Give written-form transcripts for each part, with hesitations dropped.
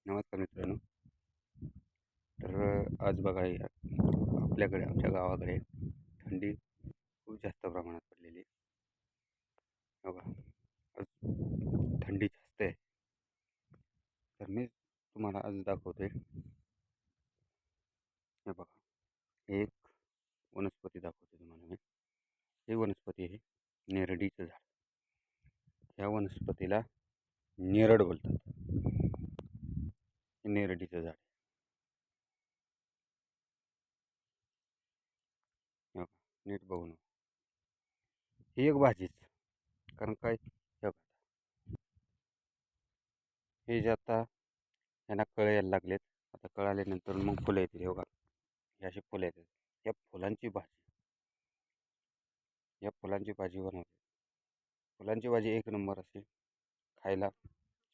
नमस्कार मित्रांनो. आज बघा आपल्याकडे आमच्या गावाकडे थंडी खूप जास्त प्रमाणात पडलेली आहे. बघा, आज थंडी जास्त आहे. तर मी तुम्हाला आज दाखवतोय. हे बघा, एक वनस्पती दाखवतो तुम्हाला मी. हे वनस्पती आहे नेरडीचं झाड. ह्या वनस्पतीला नेरड बोलतात. हे नेरडीचं झाड. हे बघा, नीट बघू नका. ही एक भाजीच. कारण काय, हे बघा, हे जे आता यांना कळ यायला लागलेत. आता कळ आल्यानंतर मग फुलं येतील. हे बघा, हे अशी फुलं येतात. या फुलांची भाजी, या फुलांची भाजी बनवते. फुलांची भाजी एक नंबर असते, खायला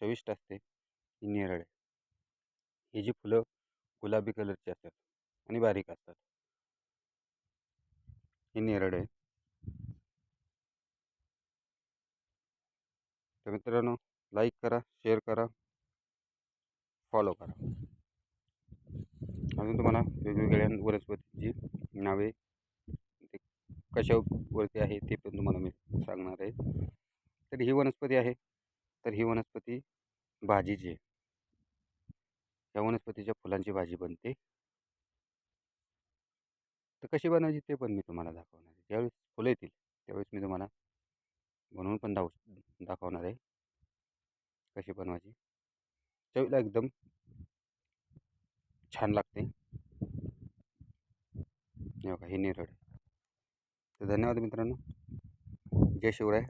चविष्ट असते. ही नेरळ आहे. ही जी फुलं गुलाबी कलरची असतात आणि बारीक असतात. ही नेरळ आहे. तर मित्रांनो, लाईक करा, शेअर करा, फॉलो करा. अजून तुम्हाला वेगवेगळ्या वनस्पतीची नावे ते कशावरती आहे ते पण तुम्हाला मी सांगणार आहे. तर ही वनस्पती आहे, तर ही वनस्पती भाजीची आहे. या वनस्पतीच्या फुलांची भाजी बनते. तर कशी बनवायची ते पण मी तुम्हाला दाखवणार आहे. ज्यावेळेस फुलं येतील त्यावेळेस मी तुम्हाला बनवून पण दाखवणार आहे कशी बनवायची. चवीला एकदम छान लागते. हे बघा, ही नेरळ. तर धन्यवाद मित्रांनो. जय शिवराय.